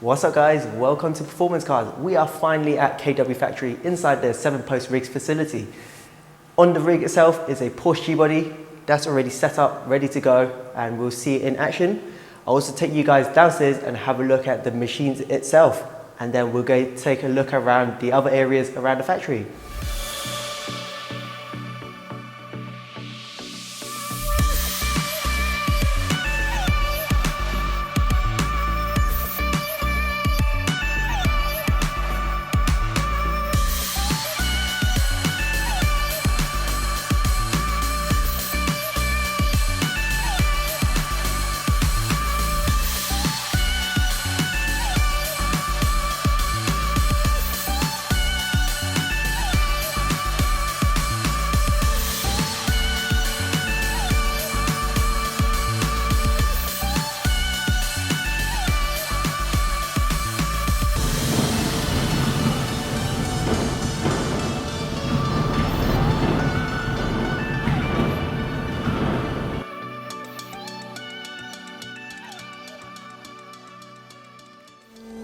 What's up guys, welcome to Performance Cars. We are finally at KW Factory inside their 7-post rigs facility. On the rig itself is a Porsche G-body that's already set up, ready to go, and we'll see it in action. I'll also take you guys downstairs and have a look at the machines itself, and then we'll go take a look around the other areas around the factory.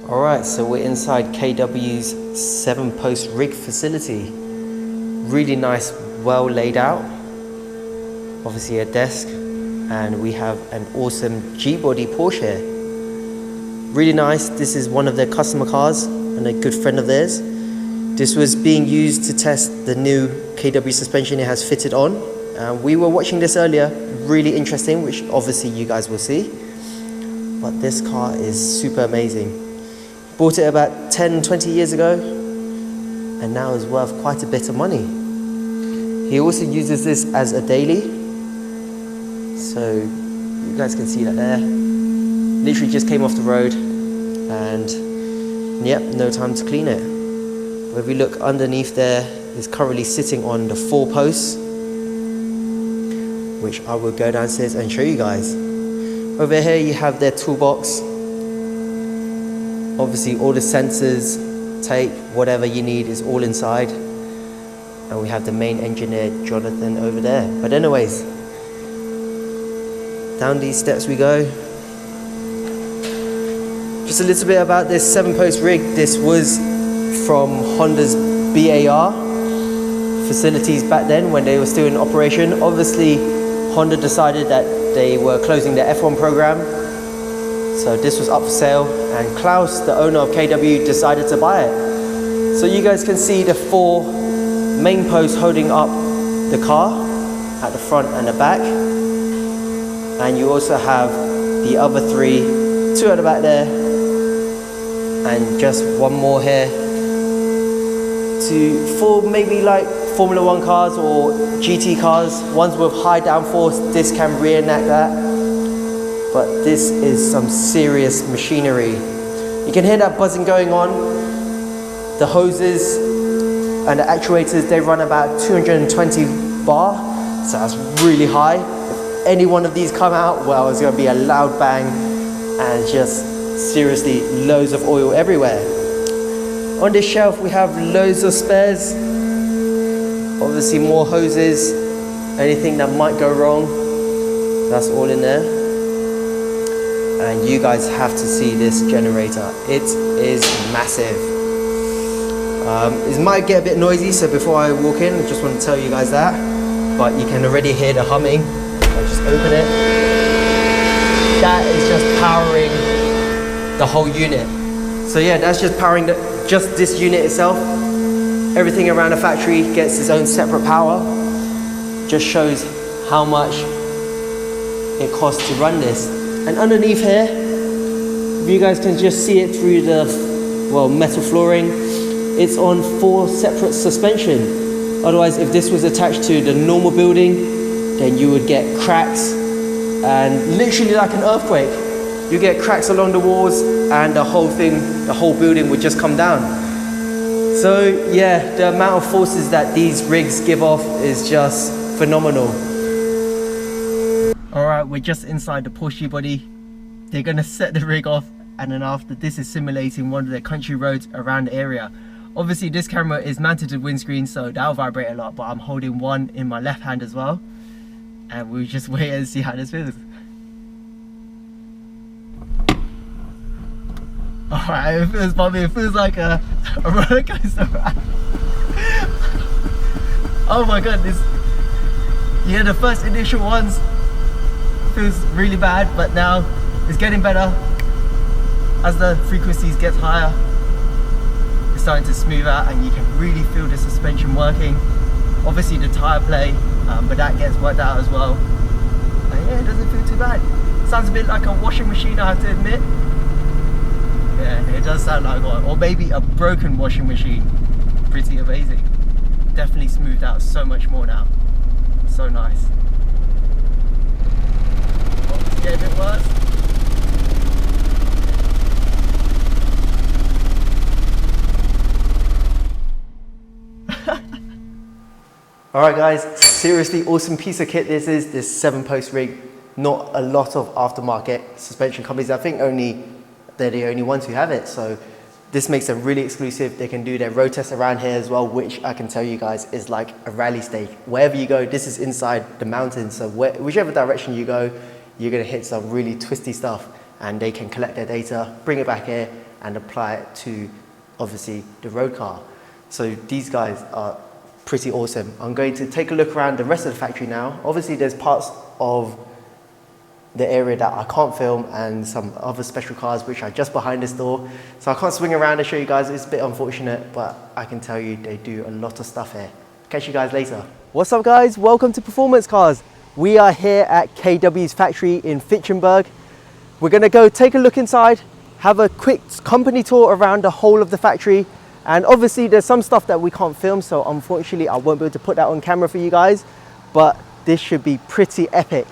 Alright, so we're inside KW's 7-post rig facility. Really nice, well laid out. Obviously a desk, and we have an awesome G-body Porsche here. Really nice. This is one of their customer cars and a good friend of theirs. This was being used to test the new KW suspension it has fitted on. We were watching this earlier, really interesting, which obviously you guys will see. But this car is super amazing. Bought it about 10-20 years ago, and now is worth quite a bit of money. He also uses this as a daily, so you guys can see that there. Literally just came off the road, and yep, no time to clean it. But if we look underneath there, it's currently sitting on the 4 posts, which I will go downstairs and show you guys. Over here you have their toolbox. Obviously all the sensors, tape, whatever you need is all inside. And we have the main engineer, Jonathan, over there. But anyways, down these steps we go. Just a little bit about this 7-post rig. This was from Honda's BAR facilities back then when they were still in operation. Obviously, Honda decided that they were closing their F1 program. So this was up for sale, and Klaus, the owner of KW, decided to buy it. So you guys can see the 4 main posts holding up the car at the front and the back. And you also have the other 3, 2 at the back there, and just 1 more here for maybe like Formula 1 cars or GT cars, ones with high downforce. This can reenact that. But this is some serious machinery. You can hear that buzzing going on. The hoses and the actuators, they run about 220 bar, so that's really high. If any one of these come out, well, it's gonna be a loud bang and just seriously loads of oil everywhere. On this shelf, we have loads of spares. Obviously more hoses, anything that might go wrong, that's all in there. And you guys have to see this generator. It is massive. It might get a bit noisy, so before I walk in, I just want to tell you guys that. But you can already hear the humming. I'll just open it. That is just powering the whole unit. So yeah, that's just powering just this unit itself. Everything around the factory gets its own separate power. Just shows how much it costs to run this. And underneath here, you guys can just see it through the metal flooring. It's on 4 separate suspension. Otherwise, if this was attached to the normal building, then you would get cracks, and literally like an earthquake, you get cracks along the walls, and the whole building would just come down. So yeah, the amount of forces that these rigs give off is just phenomenal. Alright, we're just inside the Porsche body. They're going to set the rig off, and then after this is simulating one of the country roads around the area. Obviously this camera is mounted to the windscreen, so that'll vibrate a lot, but I'm holding one in my left hand as well. And we'll just wait and see how this feels. Alright, it feels bumpy. It feels like a roller coaster ride. Oh my goodness. Yeah, the first initial ones feels really bad, but now it's getting better. As the frequencies get higher, it's starting to smooth out and you can really feel the suspension working. Obviously the tyre play, but that gets worked out as well. And yeah, it doesn't feel too bad. Sounds a bit like a washing machine, I have to admit. Yeah, it does sound like one. Or maybe a broken washing machine. Pretty amazing. Definitely smoothed out so much more now. So nice. Oh, it's getting a bit worse. Alright guys, seriously awesome piece of kit this is, this 7-post rig. Not a lot of aftermarket suspension companies, I think they're the only ones who have it, so this makes them really exclusive. They can do their road test around here as well, which I can tell you guys is like a rally stake. Wherever you go, this is inside the mountains, so whichever direction you go, you're going to hit some really twisty stuff, and they can collect their data, bring it back here and apply it to obviously the road car. So these guys are pretty awesome. I'm going to take a look around the rest of the factory now. Obviously there's parts of the area that I can't film and some other special cars which are just behind this door. So I can't swing around and show you guys. It's a bit unfortunate, but I can tell you they do a lot of stuff here. Catch you guys later. What's up guys? Welcome to Performance Cars. We are here at KW's factory in Fichtenburg. We're gonna go take a look inside, have a quick company tour around the whole of the factory. And obviously there's some stuff that we can't film, so unfortunately I won't be able to put that on camera for you guys, but this should be pretty epic.